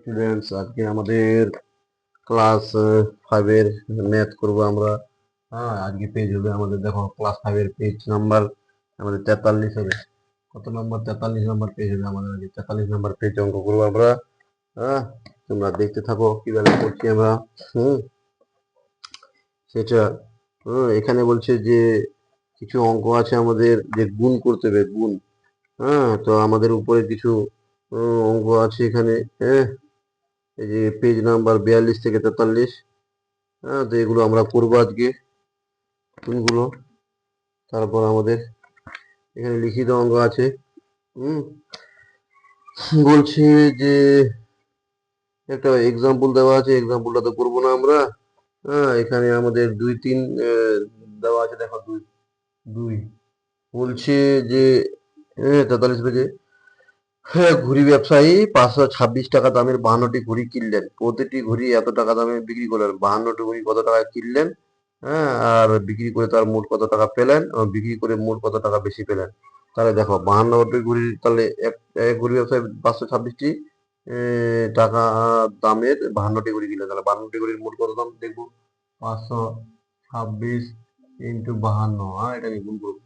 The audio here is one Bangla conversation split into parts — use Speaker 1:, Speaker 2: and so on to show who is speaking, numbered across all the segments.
Speaker 1: স্টুডেন্টস, আজকে আমাদের ক্লাস 5-এর ম্যাথ করব আমরা। হ্যাঁ, আজকে পেজ হবে আমাদের, দেখো ক্লাস 5-এর পেজ নাম্বার আমাদের 43 হবে। কত নম্বর? 43 নম্বর পেজ হবে আমাদের আজকে। 43 নম্বর পেজ অঙ্ক করবো আমরা। হ্যাঁ, তোমরা দেখতে থাকো কিভাবে করছি আমরা। হুম সেটা এখানে বলছে যে কিছু অঙ্ক আছে আমাদের, যে গুণ করতে হবে, গুণ। হ্যাঁ, তো আমাদের উপরে কিছু অঙ্ক আছে এখানে। হ্যাঁ, এই যে পেজ নাম্বার 42 থেকে 43। হ্যাঁ, তো এগুলো আমরা করবো আজকে কোনগুলো। তারপর আমাদের এখানে লিখিত অঙ্ক আছে। হুম বলছে যে একটা এক্সাম্পল দেওয়া আছে, এক্সাম্পলটা তো করবো না আমরা। হ্যাঁ, এখানে আমাদের 2-3 দেওয়া আছে, দেখো 2 2 বলছে যে 43 পেজে, হ্যাঁ, ঘুড়ি ব্যবসায়ী 526 টাকা দামের 52টি ঘুড়ি কিনলেন। প্রতিটি ঘুড়ি এত টাকা দামে বিক্রি করলেন। 52টি ঘুড়ি কত টাকায় কিনলেন? হ্যাঁ, আর বিক্রি করে তার মোট কত টাকা পেলেন? বিক্রি করে মোট কত টাকা বেশি পেলেন? তাহলে দেখো 52টি ঘুড়ি, তাহলে এক এক ঘুড়ি ব্যবসায়ী 526টি টাকা দামের 52টি ঘুড়ি কিনলেন। তাহলে 52টি ঘুড়ির মোট কত দাম দেখবো। 526 ইন্টু 52, হ্যাঁ, এটাকে গুণ করবো।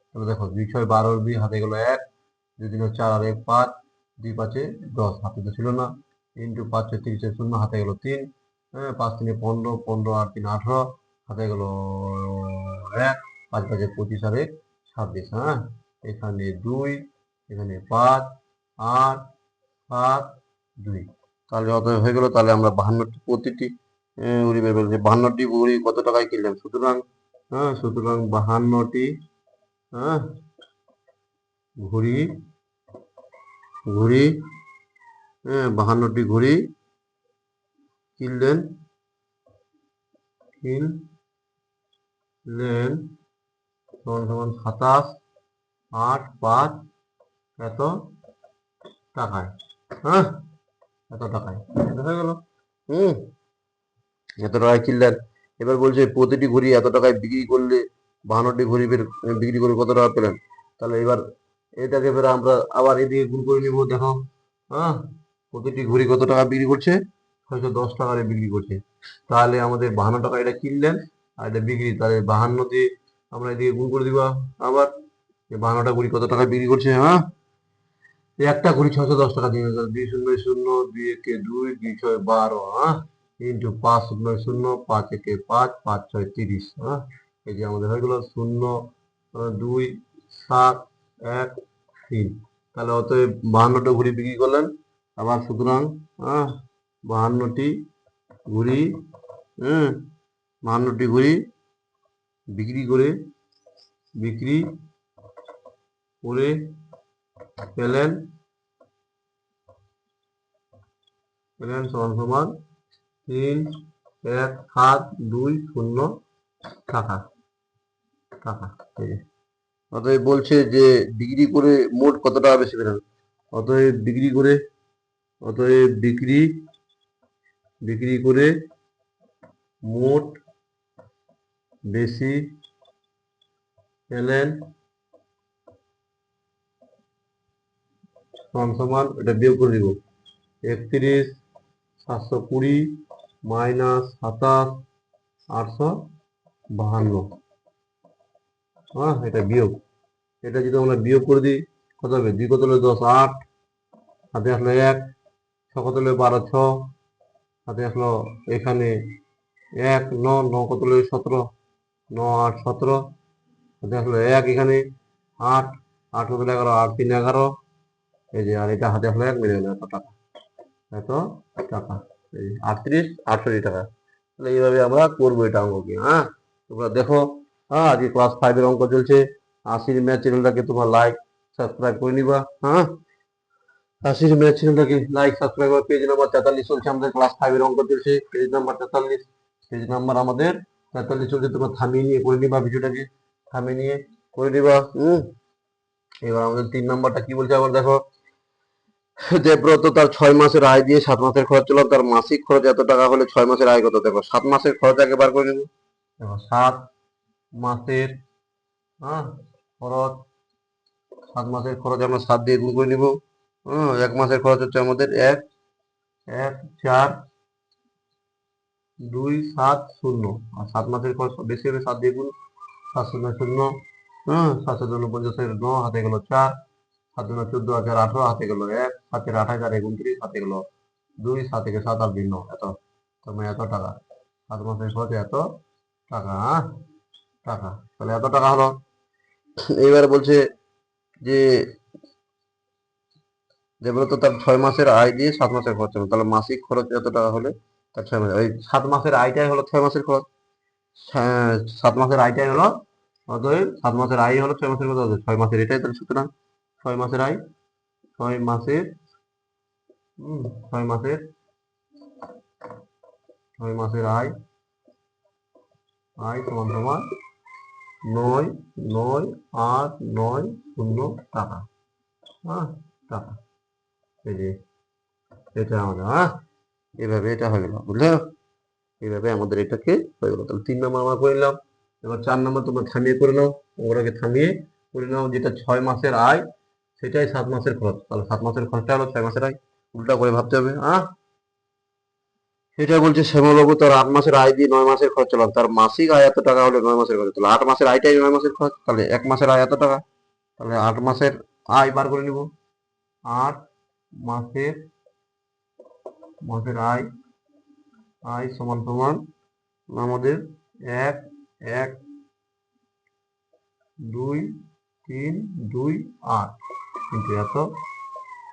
Speaker 1: তাহলে দেখো 2 6 12, হাতে গেল 1, 2 3 4 আর 1 5, 2 5 10, হাতে তো ছিল না। ইন্টু 5 6 30 0, হাতে গেল 3, হ্যাঁ, 5 3 15, 15 আর 3 18, হাতে গেল 1, 5 5 25 আর 1 26, হ্যাঁ, এখানে 2, এখানে 5 8 7 2। তাহলে যত হয়ে গেল। তাহলে আমরা 52টি, প্রতিটি ঘুড়ি বের করেছি। 52টি ঘুড়ি কত টাকায় কিনলেন? সুতরাং সুতরাং 52টি ঘুড়ি ঘুড়ি 52টি ঘুড়ি কিনলেন সমান সমান 27 8 5 এত টাকায়। হ্যাঁ, এত টাকায় হয়ে গেল। হুম এত টাকায় কিনলেন। এবার বলছে প্রতিটি ঘুড়ি এত টাকায় বিক্রি করলে 52টি ঘুড়ি বিক্রি করে কত টাকা পেলেন? তাহলে এবার এটাকে এবার আমরা আবার এদিকে গুণ করে নিব। দেখো, হ্যাঁ, প্রতিটি ঘুড়ি কত টাকা বিক্রি করছে? 610 টাকায় বিক্রি করছে। তাহলে আমাদের 52 টাকা এটা কিনলেন, আর এটা বিক্রি, তাহলে 52 দিয়ে আমরা এদিকে গুণ করে দিব আবার। 52টা ঘুড়ি কত টাকা বিক্রি করছে? হ্যাঁ, একটা ঘুড়ি 610 টাকা দিয়ে, 2 0 0 2 1 2 2 6 12, হ্যাঁ, ইন্টু 5 0 0 5 1 5 5 6 30, হ্যাঁ, এই যে আমাদের হয়ে গেল 0 2 7 1 3। তাহলে অতএব 52টা ঘুড়ি বিক্রি করলেন আবার। সুতরাং 52টি ঘুড়ি, 52টি ঘুড়ি বিক্রি করে পেলেন সমান সমান 3 1 7 2 0 টাকা। অতএব বলছে যে বিক্রি করে মোট কত টাকা বেশি পেলেন। অতএব বিক্রি করে মোট বেশি পেলেন সমান সমান, এটা বিয়োগ করে দিব, 31 720 মাইনাস 27 852। হ্যাঁ, এটা বিয়োগ। এটা যদি আমরা বিয়োগ করে দিই কত হবে? 2 কত হলো 10 8, হাতে আসলো 1, 6 কত হলো 12 6, হাতে আসলো এখানে 1 9 9 কত হলো 17 9 8 17, হাতে আসলো 1, এখানে 8 8 কত হলো 11 8 3 11, এই যে, আর এটা হাতে আসলো 1, মিলে গেল এত টাকা। এত টাকা এই 38 68 টাকা। তাহলে এইভাবে আমরা করবো এটা অঙ্ককে। হ্যাঁ, তোমরা দেখো। হ্যাঁ, আজকে ক্লাস 5-এর অঙ্ক চলছে। আশির ম্যাথ চ্যানেলটাকে তোমার লাইক সাবস্ক্রাইব করে নিবা। হ্যাঁ, আশির ম্যাথ চ্যানেলটাকে লাইক সাবস্ক্রাইব। পেজ নাম্বার 43 চলছে আমাদের, ক্লাস 5-এর অঙ্ক চলছে, পেজ নাম্বার 43। পেজ নাম্বার আমাদের 43 চলছে। তোমরা থামিয়ে নিয়ে করে নিবা, ভিডিওটাকে থামিয়ে নিয়ে করে নিবা। এবার আমাদের 3 নাম্বারটা কি বলছে আবার দেখো। দেবব্রত তার 6 মাসের আয় দিয়ে 7 মাসের খরচ চলো, তার মাসিক খরচ এত টাকা হলে 6 মাসের আয় কত? দেখো 7 মাসের খরচ আগে বার করে নেব। দেখো 7 মাসের খরচ, 7 মাসের খরচ আমরা 7 দিয়ে গুণ করে নিব। 1 মাসের খরচ হচ্ছে আমাদের 1, 14270 আর 7 মাসের খরচ বেশি হবে 7 দিয়ে গুণ 7 শূন্য 0 7 7 9 হাতে গেল 4 7 14 আর 4 18 হাতে গেল 1 7 28 আর 29 হাতে গেল 2 7 থেকে 7 আর 2 9 এত তোমার এত টাকা 7 মাসের খরচ এত টাকা টাকা তাহলে এত টাকা হলো। এইবার বলছে যে যেগুলো তার 6 মাসের আয় দিয়ে 7 মাসের খরচ হলো, তাহলে মাসিক খরচ এত টাকা হলে তার 6 মাসের ওই 7 মাসের আয়টাই হলো 6 মাসের খরচ। 7 মাসের আয়টাই হলো অতএব 7 মাসের আয় হলো 6 মাসের খরচ, 6 মাসের এটাই তাহলে সুতরাং 6 মাসের আয় 6 মাসের 6 মাসের 6 মাসের আয় আয় সমান সমান 9 9 8 9 0 টাকা টাকা। এই যে এটা আমাদের এভাবে এটা হয়ে গেল বুঝলে, এইভাবে আমাদের এটাকে হয়ে গেল। তাহলে 3 নম্বর আমরা করে নিলাম। এবার 4 নম্বর তোমরা থামিয়ে করে নাও, ওগুলোকে থামিয়ে করে নাও। যেটা 6 মাসের আয় সেটাই 7 মাসের খরচ, তাহলে 7 মাসের খরচটা হলো 6 মাসের আয়, উল্টা করে ভাবতে হবে। এটা বলছে শ্যামলবাবু তার 8 মাসের আয় দিয়ে 9 মাসের খরচ চালান, তার মাসিক আয় এত টাকা হলে 9 মাসের খরচ, তাহলে 8 মাসের আয়টাই 9 মাসের খরচ, তাহলে 1 মাসের আয় এত টাকা, তাহলে 8 মাসের আয় বার করে নিব। 8 মাসের মাসের আয় আয় সমান সমান আমাদের 1 1 2 3 2 8 কিন্তু এত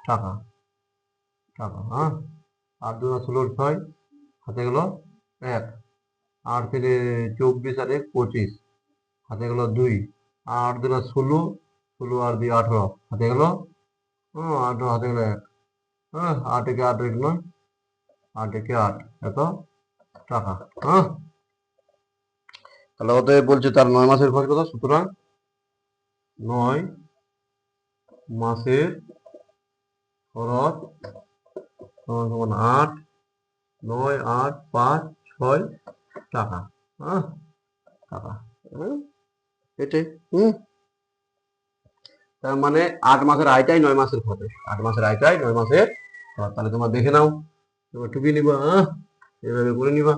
Speaker 1: টাকা টাকা 8 2 16 6 হাতে গেল 1 8 থেকে 24 আর 1 25 হাতে গেল 2 8 2 16 16 আর 2 18 হাতে গেল 18 হাতে গেল 1 8 একে 8 1 9 8 একে 8 এত টাকা তাহলে অতএব বলছে তার 9 মাসের খরচ কত, সুতরাং 9 মাসের খরচ সমান সমান 8 9 8 5 6 টাকা টাকা এটাই তার মানে 8 মাসের আয়টাই 9 মাসের খরচ, 8 মাসের আয়টাই 9 মাসের খরচ। তাহলে তোমরা দেখে নাও, তোমরা টুকিয়ে নিবা, এভাবে করে নিবা,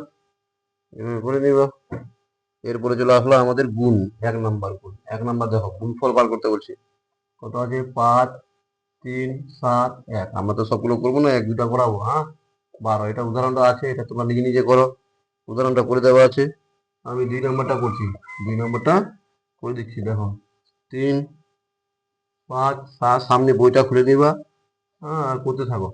Speaker 1: এভাবে করে নিবা। এরপরে চলে আসলো আমাদের গুণ, 1 নাম্বার গুণ। 1 নাম্বার দেখো গুণফল বার করতে বলছি, কত আছে 5 3 7 1। আমরা তো সবগুলো করবো না, 1 2টা করাবো 12। এটা উদাহরণটা আছে, এটা তোমরা নিজে নিজে করো, উদাহরণটা করে দেওয়া আছে। আমি 2 নাম্বারটা করছি, 2 নাম্বারটা করে দিচ্ছি। দেখো 3 5 7, সামনে বইটা খুলে দিবা আর করতে থাকো।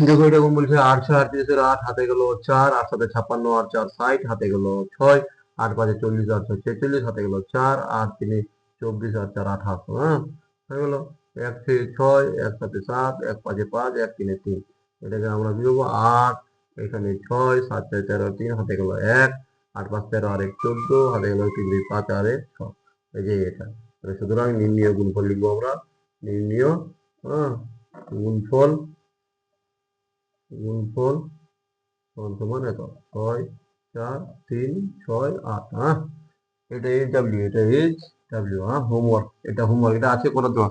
Speaker 1: দেখো এরকম বলছে 8 6 38 8 হাতে গেল 4 8 7 56 8 4 60 হাতে গেল 6 8 5 40 8 6 46 হাতে গেল 4 8 3 24 8 4 28 হয়ে গেল 1 থেকে 6 1 7 7 1 5 5 1 3 3। এটাকে আমরা বিয়োগ 8 এখানে 6 7 4 13 3 হাতে গেল 1 8 5 13 আর 1 14 হাতে গেল 3 2 5 আর 1 6। এই যে এটা, সুতরাং নির্ণয় গুণফল লিখবো আমরা, নির্ণয় গুণফল গুণফল সমান সমান এত 6 4 3 6 8 এটা এইচ ডাব্লিউ, এটা এইচ ডাব্লিউ হোমওয়ার্ক, এটা হোমওয়ার্ক, এটা আছে করে দেওয়া,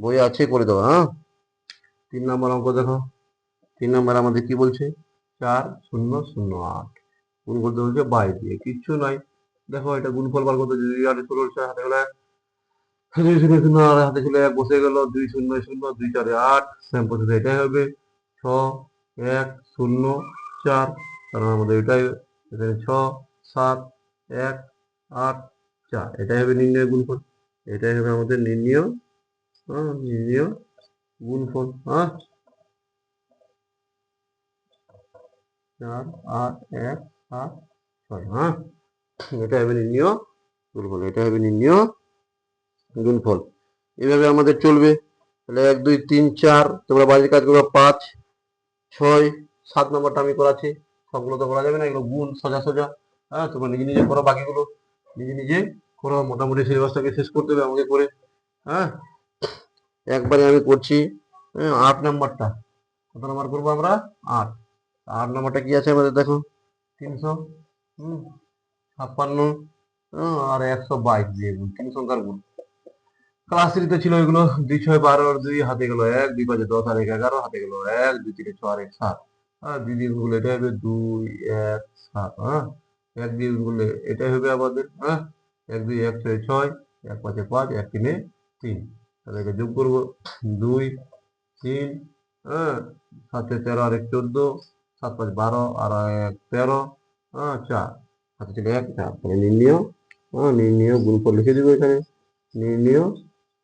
Speaker 1: বই আছে করে দেওয়া 3 নম্বর অঙ্ক দেখো, 3 নম্বর আমাদের কি বলছে 4 0 0 8 গুণ করতে বলছে 22 দিয়ে, কিচ্ছু নাই। দেখো এটা গুণফল বার করতে যদি 8 16 6 হাতে গেলে 2 0 0 আর হাতে ছিল 1 বসে গেল 2 0 0 2 4 8 সেম প্রসেস এটাই হবে 6 1 0 4, কারণ আমাদের এটাই এখানে 6 7 1 8 4 এটাই হবে নির্ণয় গুণফল, এটাই হবে আমাদের নির্ণয় নির্ণয় গুণফল 4 8 1 8 6 এটা হবে নির্ণয় গুণফল, এটা হবে নির্ণয় গুণফল। এভাবে আমাদের চলবে। তাহলে 1 2 3 4 তোমরা বাড়ির কাজ করবে, 5 6 7 নম্বরটা আমি করাচ্ছি, সবগুলো তো করা যাবে না, এগুলো গুণ সোজা সোজা তোমরা নিজে নিজে করো, বাকিগুলো নিজে নিজে করো, মোটামুটি সিলেবাসটাকে শেষ করতে হবে আমাকে করে। একবারে আমি করছি 8 নম্বরটা, কত নম্বর করবো আমরা 8। 8 নম্বরটা কি আছে আমাদের দেখো 356 আর 122 দিয়ে গুণ, 3 সংখ্যার গুণ ক্লাস থ্রিতে ছিল এগুলো 2 6 12 2 হাতে গেল 1 2 5 10 আর 1 11 হাতে গেল 1 2 3 6 আর 1 7 আর দুই দিয়ে গুলো এটা হবে 2 1 7 হ্যাঁ 1 দিয়ে গুলো এটাই হবে আমাদের হ্যাঁ 1 2 1 6 6 1 5 5 1 3 3 তাহলে এটা যোগ করব 2 3 হ্যাঁ 7 13 আর 1 14 7 5 12 আর 1 13 হ্যাঁ 4 হাতে ছিল 1 4 তাহলে নির্ণয় গুণফল লিখে দিব এখানে নির্ণয়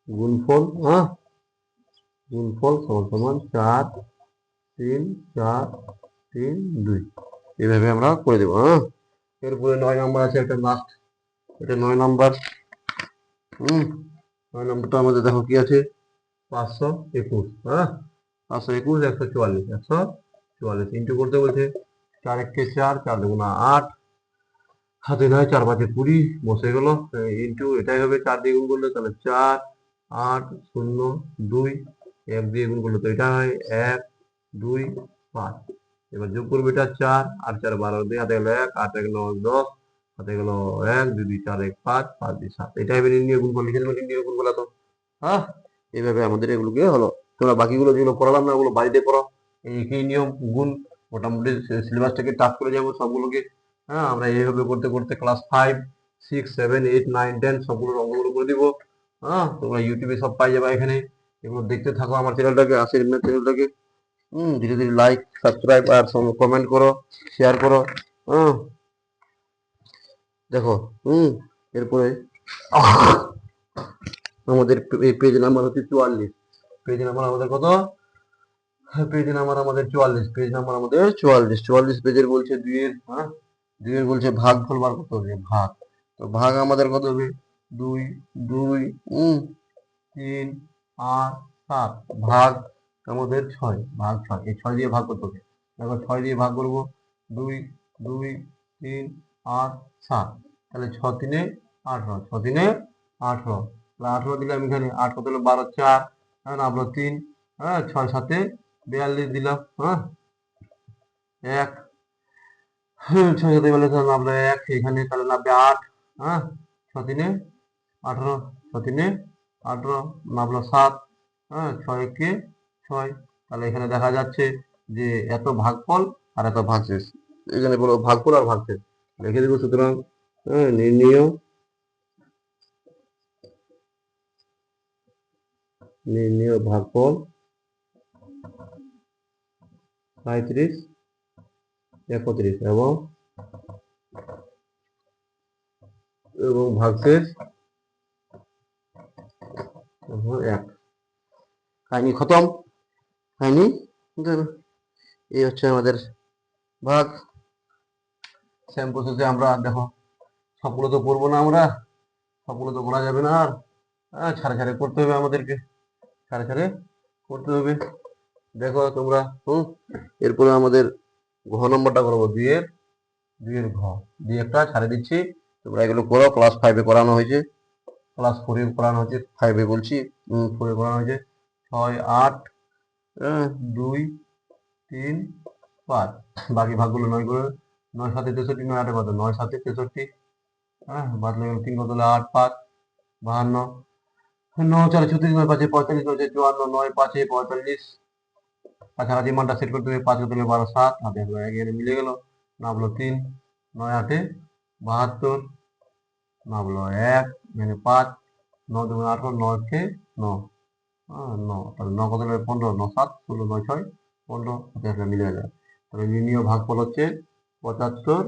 Speaker 1: গুণফল গুণফল সমান সমান 4 3 4 3 2 এইভাবে আমরা করে দেবো এরপরে 9 নাম্বার আছে একটা লাস্ট এটা 9 নাম্বার 9 নাম্বারটা আমাদের দেখো কি আছে 521 521 144 144 ইন্টু করতে বলছে 4 1 4 4 2 8 হাতে নয় 4 5 20 বসে গেল ইন্টু এটাই হবে 4 দিয়ে গুণ করলে তাহলে 4 8 0 2 1 দিয়ে গুণ করলে তো এটা হয় 1 2 5 এবার যোগ করবে এটা 4 8 4 12 দিয়ে হাতে গেল 1 8 1 9 10 হাতে গেল 1 2 2 4 1 5 5 2 7 এটা হবে নির্ণয় গুণফল লিখে দেবো নির্ণয় গুণফল তো এইভাবে আমাদের এগুলোকে হলো তোমরা বাকিগুলো যেগুলো পড়ালাম না ওগুলো বাড়িতে করো এই নিয়ম গুণ মোটামুটি সিলেবাসটাকে টাফ করে যাবো সবগুলোকে আমরা এইভাবে করতে করতে ক্লাস 5 6 7 8 9 10 সবগুলোর অঙ্কগুলো করে দিব তোমরা ইউটিউবে সব পাই যাবে এখানে এগুলো দেখতে থাকো আমার চ্যানেলটাকে আসির চ্যানেলটাকে ধীরে ধীরে লাইক সাবস্ক্রাইব আর কমেন্ট করো শেয়ার করো দেখো এরপরে আমাদের পেজ নাম্বার হচ্ছে 44 পেজ নাম্বার আমাদের কত পেজ নাম্বার আমাদের 44 পেজ নাম্বার আমাদের 44 পেজের বলছে 2 এর 2 এর বলছে ভাগফল বার করতে হবে ভাগ তো ভাগ আমাদের কত হবে 2 2 3 8 7 ভাগ আমাদের 6 ভাগ 6 এই 6 দিয়ে ভাগ করতে হবে দেখো 6 দিয়ে ভাগ করব 2 2 3 8 7 তাহলে 6 3 18 6 3 18 তাহলে 18 দিলাম এখানে 8 কত হলো 12 4 হ্যাঁ না 3 6 7 42 দিলাম 1 6 7 বলে নামলো 1 এখানে তাহলে নামবে 8 6 3 18 6 3 18 নামলো 7 6 1 6 তাহলে এখানে দেখা যাচ্ছে যে এত ভাগফল আর এত ভাগশেষ এখানে বলো ভাগফল আর ভাগশেষ লিখে দেবো সুতরাং নির্ণয় ভাগফল 35 31 এবং ভাগশেষ 1 কাহিনী খতম কাহিনী এই হচ্ছে আমাদের ভাগ সেম প্রসেসে আমরা দেখো সবগুলো তো করবো না আমরা সবগুলো তো করা যাবে না আর ছাড়ে ছাড়ে করতে হবে আমাদেরকে ছাড়ে ছাড়ে করতে হবে দেখো তোমরা এরপরে আমাদের ঘ নম্বরটা করবো 2 এর ঘ 2 একটা ছাড়ে দিচ্ছি তোমরা এগুলো করো ক্লাস 5 এ করানো হয়েছে ক্লাস 4 এ করানো হয়েছে 5 এ বলছি 4 এ করানো হয়েছে 6 8 2 3 5 বাকি ভাগগুলো 9 করে 9 7 63 9 8 কত 9 7 63 বাদ লাগলো 3 কত হলো 8 5 52 9 4 36 9 5 45 9 54 9 5 45 কাছাকাছি মানটা সেট করতে হবে 5 কত হলো 12 7 হাতে এখানে মিলে গেল নামলো 3 9 8 72 নামলো 1 এখানে 5 9 2 18 9 কে 9 9 তাহলে 9 কত হলো 15 9 7 16 9 6 15 হাতে মিলে যায় তাহলে নির্ণয় ভাগফল হচ্ছে 75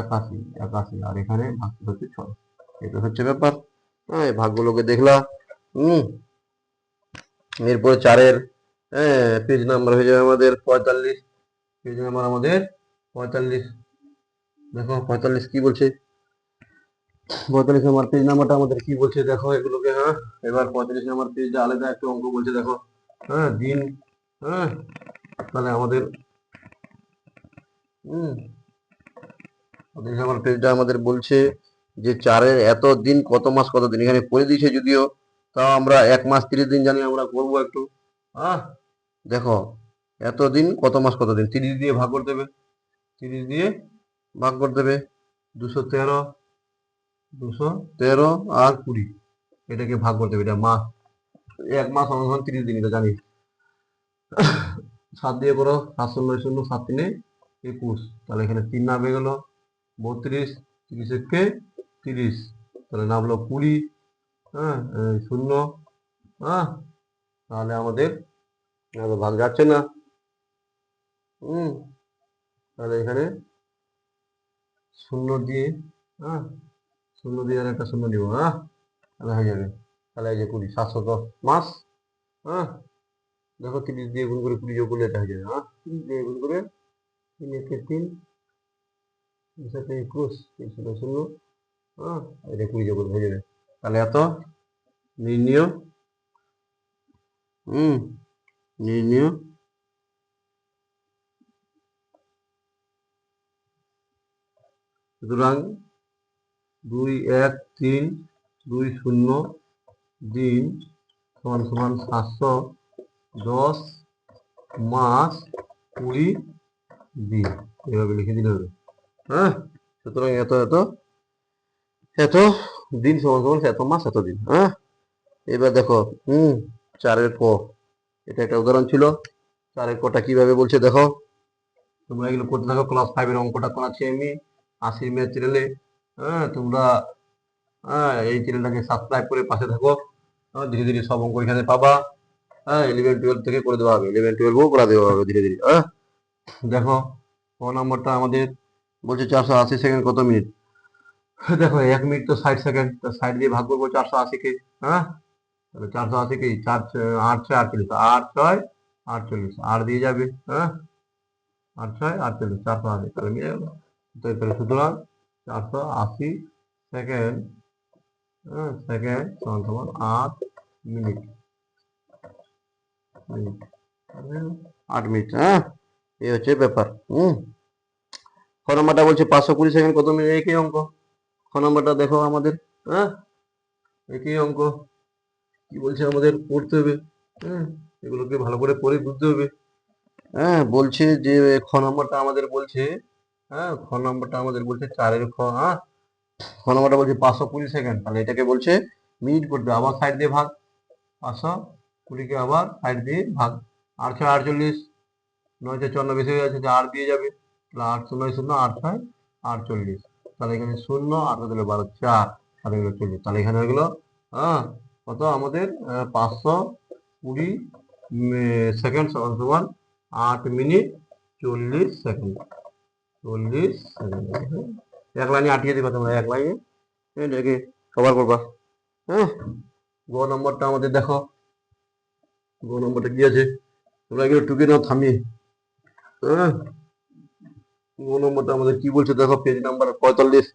Speaker 1: 81 81 আর এখানে ভাগফল হচ্ছে 6 এটা হচ্ছে ব্যাপার এই ভাগগুলোকে দেখলা এরপরে 4 এর পেজ নাম্বার হয়ে যাবে আমাদের 45 পেজ নাম্বার আমাদের 45 দেখো 45 কি বলছে 45 নম্বর পেজ নাম্বারটা আমাদের কি বলছে দেখো এগুলোকে এবার 45 নম্বর পেজটা আলাদা একটা অঙ্ক বলছে দেখো দিন তাহলে আমাদের 45 নম্বর পেজটা আমাদের বলছে যে 4 এর এত দিন কত মাস কত দিন এখানে করে দিয়েছে যদিও তাও আমরা 1 মাস 30 দিন জানি আমরা করবো একটু দেখো এত দিন কত মাস কত দিন 30 দিয়ে ভাগ করতে হবে 30 দিয়ে ভাগ করতে হবে 213 আর 20 এটাকে ভাগ করতে হবে, এটা মাস, 1 মাস সমান 30 দিন, এটা জানি। 7 দিয়ে করো, 7 শূন্য 0, 7 3 21, তাহলে এখানে 3 নামে গেল 32, 30 একে 30, তাহলে নামলো 20, হ্যাঁ, 0, হ্যাঁ, তাহলে আমাদের ভাগ যাচ্ছে না। তাহলে এখানে 0 দিয়ে, হ্যাঁ, 0 দিয়ে আর একটা 0 দিব, হ্যাঁ, তাহলে হয়ে যাবে। তাহলে এই যে 20, 710 মাস, হ্যাঁ, দেখো 30 দিয়ে গুণ করে 20 যোগ করলে এটা হয়ে যাবে, হ্যাঁ, 30 দিয়ে গুণ করে 3 একে 3, সাথে 21, 0 0, হ্যাঁ, এটা 20 যোগ করলে হয়ে যাবে। তাহলে এত নির্ণয়, নির্ণয় সুতরাং 2 1 3 2 0 দিন সমান সমান 710 মাস 20 দিন, এভাবে লিখে দিলে হবে, হ্যাঁ। সুতরাং এত এত এত দিন সমান সমান এত মাস এত দিন, হ্যাঁ। এবার দেখো 4-এর ক, এটা একটা উদাহরণ ছিল। 4-এর কটা কিভাবে বলছে দেখো, তোমরা এগুলো করতে থাকো, ক্লাস 5-এর অঙ্কটা করাচ্ছি আমি আশির ম্যাথ চ্যানেলে, হ্যাঁ। তোমরা এই চ্যানেলটাকে সাবস্ক্রাইব করে পাশে থাকো, ধীরে ধীরে সব অঙ্ক এখানে পাবা, হ্যাঁ। 11 12 থেকে করে দেওয়া হবে, 11 12ও করে দেওয়া হবে ধীরে ধীরে, হ্যাঁ। দেখো ক নম্বরটা আমাদের বলছে 480 সেকেন্ড কত মিনিট। দেখো 1 মিনিট তো 60 সেকেন্ড, তো 60 দিয়ে ভাগ করবো 480-কে, হ্যাঁ। তাহলে 480 কি 4 8 6 48, 8 6 48, 8 দিয়ে যাবে, হ্যাঁ, 8 6 48, 480, তাহলে মিলে গেল। তো তাহলে সুতরাং 480 সেকেন্ড, হ্যাঁ, সেকেন্ড সমান সমান 8 মিনিট, 8 মিনিট, হ্যাঁ। এই হচ্ছে ব্যাপার। ক নম্বরটা বলছে 520 সেকেন্ড কত মিনিট, একই অঙ্ক। ক নম্বরটা দেখো আমাদের, হ্যাঁ, একই অঙ্ক। কি বলছে আমাদের পড়তে হবে, হ্যাঁ, এগুলোকে ভালো করে পড়ে বুঝতে হবে, হ্যাঁ। বলছে যে খ নম্বরটা আমাদের বলছে, হ্যাঁ, খ নম্বরটা আমাদের বলছে 4-এর খ, হ্যাঁ। খ নম্বরটা বলছে 520 সেকেন্ড, তাহলে এটাকে বলছে মিনিট করতে, আবার সাইড দিয়ে ভাগ, 520-কে আবার সাইড দিয়ে ভাগ, 8 6 48, 9 4 54 বেশি হয়ে যাচ্ছে, 8 দিয়ে যাবে, তাহলে 8 0 0 8 6 48, তাহলে এখানে 0 8 দিলে 12 4, আর এগুলো 40, তাহলে এখানে হয়ে গেল, হ্যাঁ, কত আমাদের 520 সেকেন্ড সমান সমান 8 মিনিট 40 সেকেন্ড, 40 সেকেন্ড। এক লাইনে আটিয়ে দিবা তোমরা, এক লাইনে এটাকে কভার করবা, হ্যাঁ। গ নম্বরটা আমাদের দেখো, গ নম্বরটা কি আছে, তোমরা এগুলো টুকে নাও থামিয়ে, হ্যাঁ। গ নম্বরটা আমাদের কি বলছে দেখো, পেজ নাম্বার 45।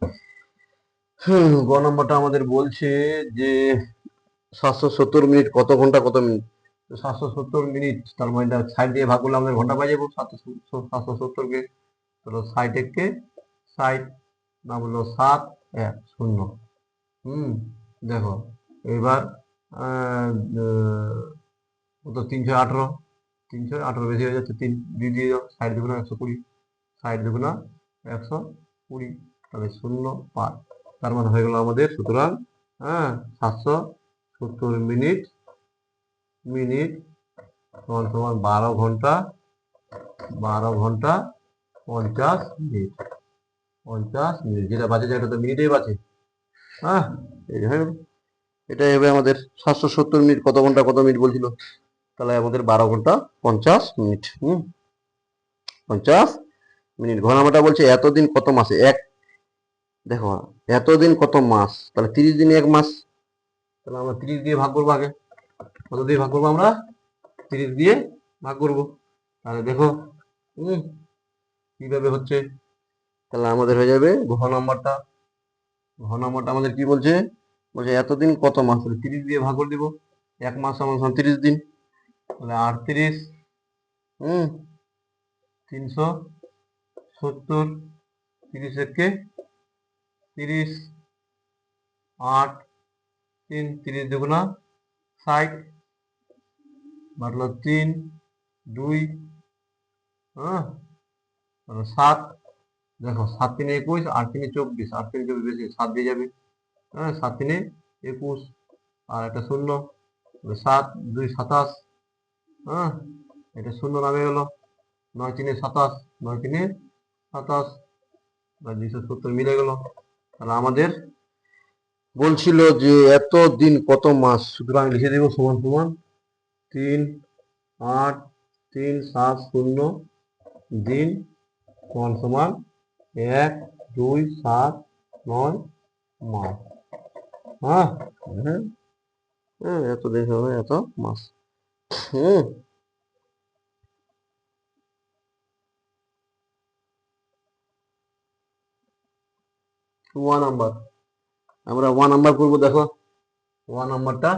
Speaker 1: গ নম্বরটা আমাদের বলছে যে 770 মিনিট কত ঘন্টা কত মিনিট। 770 মিনিট, তার মানে 60 দিয়ে ভাগ করলে আমাদের ঘন্টা পাই যাবো 770-কে, তাহলে 60-কে 60 না বললো 7 1 0, দেখো এবার কত 318, 318 বেশি হয়ে যাচ্ছে, 3 দিয়ে দাও, 60 দুগুণা 120, 60 দুগুণা 120, তাহলে 0 5, তার মানে হয়ে গেল আমাদের, সুতরাং, হ্যাঁ, 770 মিনিট মিনিট সমান সমান 12 ঘন্টা 50 মিনিট, 50 মিনিট, যেটা বাজে যায় এটা তো মিনিটেই বাজে, হ্যাঁ। এই হয়ে গেল, এটাই হবে আমাদের 770 মিনিট কত ঘন্টা কত মিনিট বলছিল, তাহলে আমাদের 12 ঘন্টা 50 মিনিট, 50 মিনিট। ঘ নাম্বারটা বলছে এতদিন কত মাসে, দেখো এতদিন কত মাস, তাহলে 30 দিনে 1 মাস, তাহলে আমরা 30 দিয়ে ভাগ করবো আগে, কত দিয়ে ভাগ করবো আমরা, 30 দিয়ে ভাগ করবো, তাহলে দেখো কিভাবে হচ্ছে, তাহলে আমাদের হয়ে যাবে ঘ নম্বরটা। ঘ নম্বরটা আমাদের কি বলছে, বলছে এতদিন কত মাস, 30 দিয়ে ভাগ করে দিব, 1 মাস সমান 30 দিন, তাহলে 38, 370, 30 একে 30, 8 3, 30 দুগুণা 60, বাটলো 3 2, হ্যাঁ, 7, দেখো 7 3 21, 8 3 24, 8 3 24 বেশি 7 দিয়ে যাবে, হ্যাঁ, 7 3 21, আর একটা শূন্য, 7 2 27, হ্যাঁ এটা শূন্য নামে গেল, 9 3 27, 9 3 27, 270 মিলে গেল। তাহলে আমাদের বলছিল যে এত দিন কত মাস, সুতরাং লিখে দেব সমান সমান 3 8 3 7 0 দিন সমান সমান 1 2 7 9 মাস। হ্যাঁ এত দিন হবে এত মাস। হুম ওয়ান নাম্বার, আমরা ওয়ান নাম্বার করবো। দেখো ওয়ান নাম্বারটা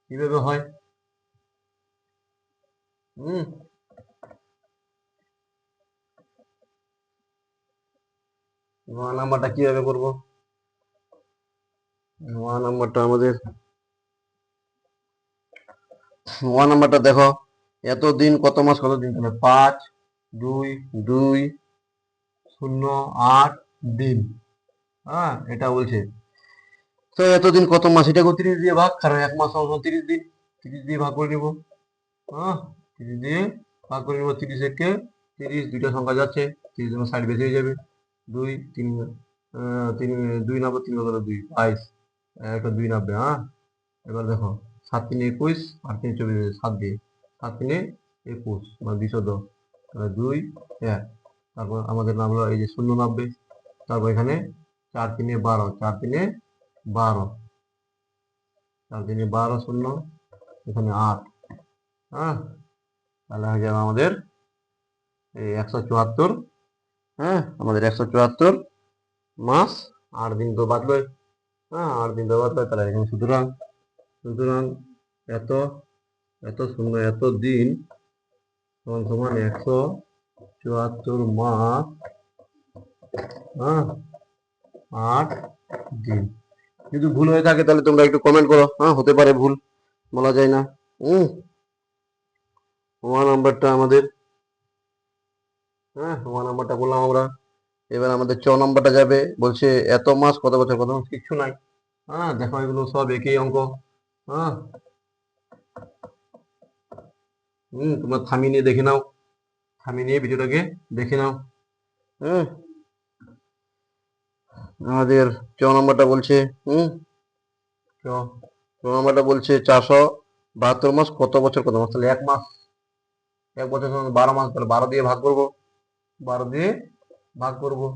Speaker 1: কিভাবে হয়। ওয়ান নাম্বারটা কিভাবে করবো, ওয়ান নাম্বারটা আমাদের ওয়ান নাম্বারটা দেখো এত দিন কত মাস কত দিন, তাহলে 5 2 2 0 8 দিন। হ্যাঁ এটা বলছে তো এতদিন কত মাস, এটাকে 30 দিয়ে ভাগ, কারণ এক মাস হলো 30 দিন, 30 দিয়ে ভাগ করে নিব। হ্যাঁ 30 দিয়ে ভাগ করে নিব, 30 একে 30, দুইটা সংখ্যা যাচ্ছে, 30 জন্য সাইড বেঁচে হয়ে যাবে, 2 3 3 2 90 3 কত 2 22, একটা 2 90। হ্যাঁ এবার দেখো 7 3 21 আর 3 24, 7 দিয়ে 7 3 21 মানে 210, তাহলে 2 1, তারপর আমাদের নাম হলো এই যে 0 90, তারপর এখানে 4 3 12, 4 3 12, 4 3 12 শূন্য, এখানে 8। হ্যাঁ তাহলে হয়ে যাবে আমাদের এই 174। হ্যাঁ আমাদের 174 মাস 8 দিন তো বাদলো। হ্যাঁ 8 দিন তো বাদলো, তাহলে এখানে সুতরাং সুতরাং এত এত শূন্য এত দিন সমান সমান 174 মাস, হ্যাঁ 8 দিন। যদি ভুল হয়ে থাকে তাহলে তোমরা একটু কমেন্ট করো, হ্যাঁ হতে পারে ভুল, বলা যায় না। ওয়ান নাম্বারটা আমাদের, হ্যাঁ ওয়ান নাম্বারটা বললাম আমরা। এবার আমাদের চ নাম্বারটা যাবে, বলছে এত মাস কত বছর কত মাস, কিচ্ছু নাই। হ্যাঁ দেখো এগুলো সব একই অঙ্ক। হ্যাঁ তোমরা থামিয়ে নিয়ে দেখে নাও, থামিয়ে নিয়ে ভিডিওটাকে দেখে নাও। হ্যাঁ আমাদের চ নাম্বারটা বলছে চ চ নাম্বারটা বলছে 472 মাস কত বছর কত মাস, তাহলে এক মাস, এক বছর 12 মাস, তাহলে 12 দিয়ে ভাগ করবো, 12 দিয়ে ভাগ করবো,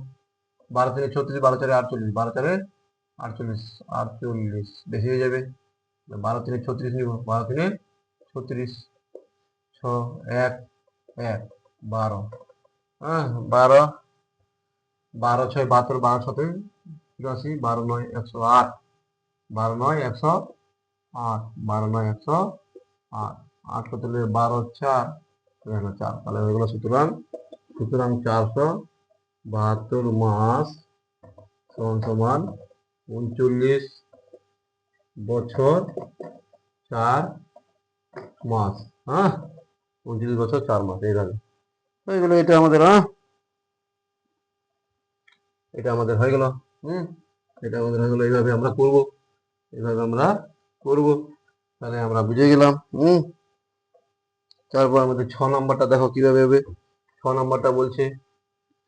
Speaker 1: 12 থেকে 36, 12 4 48, 12 4 48, 48 বেশি হয়ে যাবে, 12 থেকে 36 নিব, 12 থেকে 36, 6 1 1 12, হ্যাঁ 12 12 6 72, 12 7 84, 12 9 108, 12 9 108, 12 9 108, 8 কত হলে 12 4 4, তাহলে হয়ে গেল সুতরাং সুতরাং 472 মাস সমান সমান 39 বছর 4 মাস। হ্যাঁ 29 বছর 4 মাস, এইভাবে হয়ে গেল। এটা আমাদের এটা আমাদের হয়ে গেল। এটা আমাদের হয়ে গেল, এইভাবে আমরা করব, এইভাবে আমরা করব, তাহলে আমরা বুঝে গেলাম। তারপর আমাদের ছ নম্বরটা দেখো কিভাবে হবে। ছ নম্বরটা বলছে,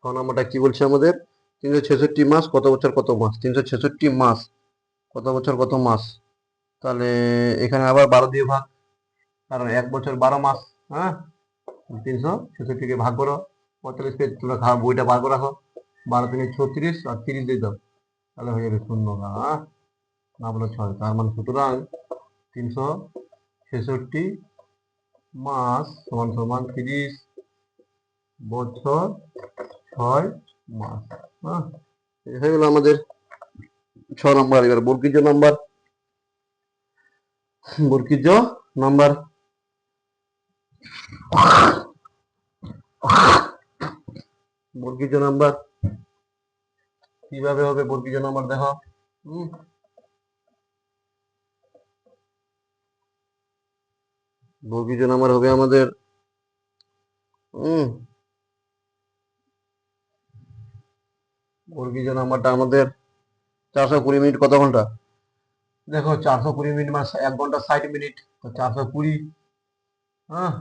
Speaker 1: ছ নম্বরটা কি বলছে আমাদের, 366 মাস কত বছর কত মাস, 366 মাস কত বছর কত মাস, তাহলে এখানে আবার 12 দিয়ে ভাগ, কারণ এক বছর 12 মাস। হ্যাঁ 366 ভাগ করো 45 পেজ, তোমরা বইটা বার করে রাখো, 12 3 36 আর 30 দিয়ে দাও, তাহলে হয়ে যাবে শূন্য, না বলে 6, তার মানে সুতরাং 366 মাস সমান সমান 30 বছর 6 মাস। হ্যাঁ হয়ে গেল আমাদের 6 নম্বর। এবার বর্গীজ নাম্বার, বর্গীজ নাম্বার বর্গীজ নাম্বার কিভাবে হবে, বর্গীজ নাম্বার দেখো। বর্গীজ নাম্বার হবে আমাদের বর্গীজ নাম্বারটা আমাদের 420 মিনিট কত ঘন্টা, দেখো 420 মিনিট মানে 1 ঘন্টা 60 মিনিট, তো 420, হ্যাঁ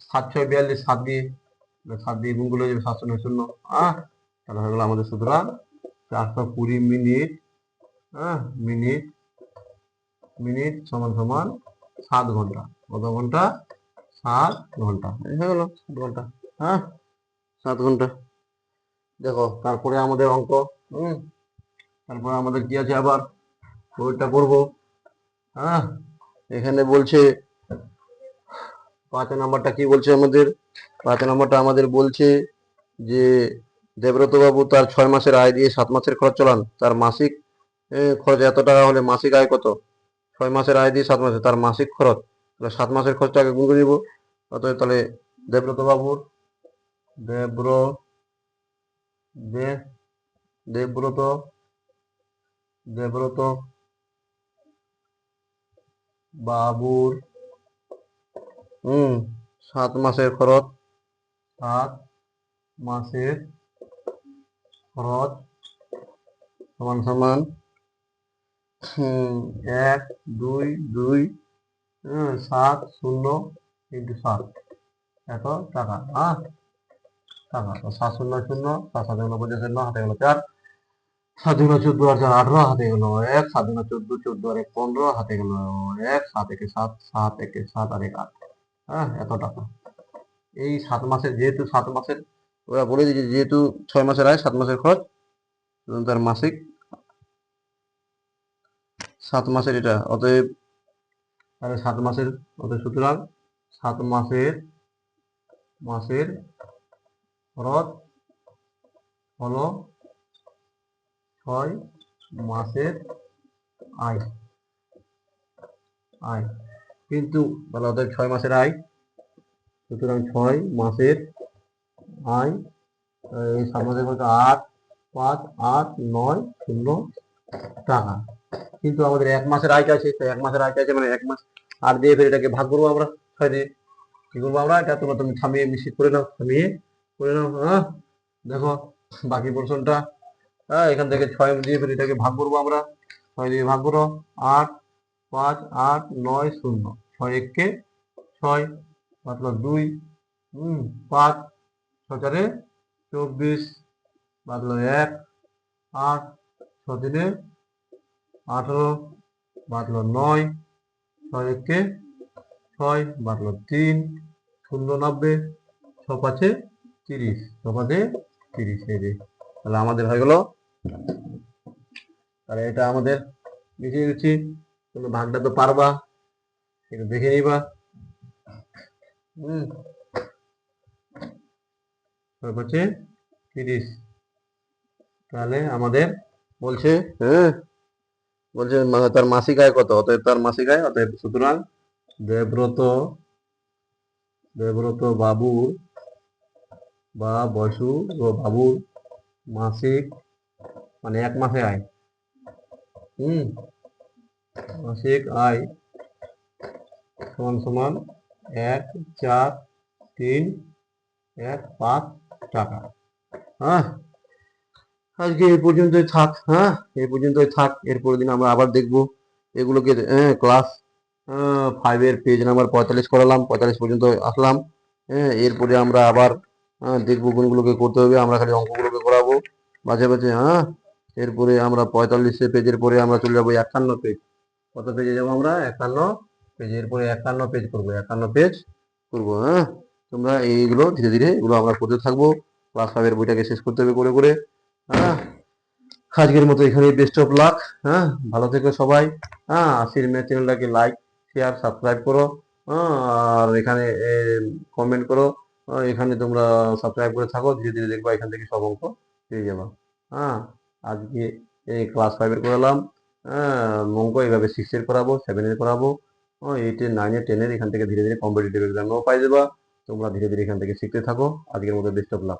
Speaker 1: 7 6 42, 7 দিয়ে গুণ করলে 700 তাহলে হয়ে গেল আমাদের সুতরাং 420 মিনিট, মিনিট মিনিট সমান সমান 7 ঘন্টা। কত ঘন্টা? 7 ঘন্টা। এই হয়ে গেল 7 ঘন্টা, 7 ঘন্টা। দেখো তারপরে আমাদের অঙ্ক, তারপরে আমাদের কি আছে আবার ওইটা করবো। এখানে বলছে 5 নাম্বারটা কি বলছে আমাদের? 5 নাম্বারটা আমাদের বলছে যে দেবব্রত বাবু তার 6 মাসের আয় দিয়ে 7 মাসের খরচ চালান, তার মাসিক খরচ এত টাকা হলে মাসিক আয় কত? 6 মাসের আয় দিয়ে 7 মাসে তার মাসিক খরচ, তাহলে 7 মাসের খরচটাকে গুণ করে দিব। অতএব তাহলে দেবব্রত বাবুর দেব্র দে- দেবব্রত দেবব্রত বাবুর 7 মাসের খরচ, 7 মাসের খরচ সমান সমান 1 2 2 7 0 × 7 এত টাকা, টাকা। তো 7 0 0, 7 7 50, হাতে গেল 4, 7 2 14 আর 4 18, হাতে গেল 1, 7 2 14, 14 আর 1 15, হাতে গেল 1, 7 1 7, 7 1 7 আর 1 8, এত টাকা। এই 7 মাসের, যেহেতু 7 মাসের ওরা বলে দিয়েছে যেহেতু 6 মাসের আয় 7 মাসের খরচ, তার মাসিক 7 মাসের এটা, অতএব তাহলে 7 মাসের, অতএব সুতরাং 7 মাসের খরচ হলো 6 মাসের আয়। কিন্তু বলো অতএব 6 মাসের আয়, সুতরাং 6 মাসের আয়, এই 7 মাসের খরচ 8 5 8 9 0 টাকা। কিন্তু আমাদের 1 মাসের আয়টা আছে, তাই 1 মাসের আয়টা আছে মানে 1 মাস 8 দিয়ে ফের এটাকে ভাগ করবো আমরা 6 দিয়ে। কি করবো আমরা? এটা তুমি থামিয়ে মিশিয়ে করে নাও, দেখো বাকি পোর্শনটা, এখান থেকে 6 দিয়ে ফের এটাকে ভাগ করবো আমরা, 6 দিয়ে ভাগ করো, 8 5 8 9 0, 6 1 6, मतलब 2, 5 6 4 24, मतलब 1 8 6 3 18, मतलब 9, 6 1 6, मतलब 3 0 90, 6 5 30, 6 5 30, এই যে তাহলে আমাদের হয়ে গেল। তাহলে এটা আমাদের লিখে দিচ্ছি, তুমি ভাগটা তো পারবা, একটু দেখে নিবা। 6 5 30, তাহলে আমাদের বলছে বলছে তার মাসিক আয় কত? অতএব তার মাসিক আয়, অতএব সুতরাং দেবব্রত বাবুর বা বসু বাবুর মাসিক মানে 1 মাসে আয়, মাসিক আয় সমান সমান 1 4 3 1 5 টাকা। আজকে এই পর্যন্তই থাক, এই পর্যন্তই থাক। এরপরের দিন আমরা আবার দেখবো এগুলোকে। ক্লাস 5-এর পেজ নাম্বার 45 করালাম, 45 পর্যন্ত আসলাম। এরপরে আমরা আবার দেখবো কোনগুলোকে করতে হবে, আমরা খালি অঙ্কগুলোকে করাবো মাঝে মাঝে। এরপরে আমরা 45 পেজের পরে আমরা চলে যাবো 51 পেজ। কত পেজে যাবো আমরা? 51 পেজ। এরপরে 51 পেজ করবো, 51 পেজ করবো। তোমরা এইগুলো ধীরে ধীরে এগুলো আমরা করতে থাকবো। ক্লাস 5-এর বইটাকে শেষ করতে হবে করে করে। আজকের মতো এখানে বেস্ট অফ লাক। ভালো থেকো সবাই। আশির মেয়ে চ্যানেলটাকে লাইক শেয়ার সাবস্ক্রাইব করো, আর এখানে কমেন্ট করো। এখানে তোমরা সাবস্ক্রাইব করে থাকো, ধীরে ধীরে দেখবা এখান থেকে সব অঙ্ক পেয়ে যাবা। আজকে এই ক্লাস 5-এর করালাম, অঙ্ক এইভাবে 6-এর করাবো, 7-এর করাবো, 8-এর 9-এর 10-এর, এখান থেকে ধীরে ধীরে কম্পিটিটিভ এক্সামও পাই যাবা। তোমরা ধীরে ধীরে এখান থেকে শিখতে থাকো। আজকের মতো বেস্ট অফ লাক।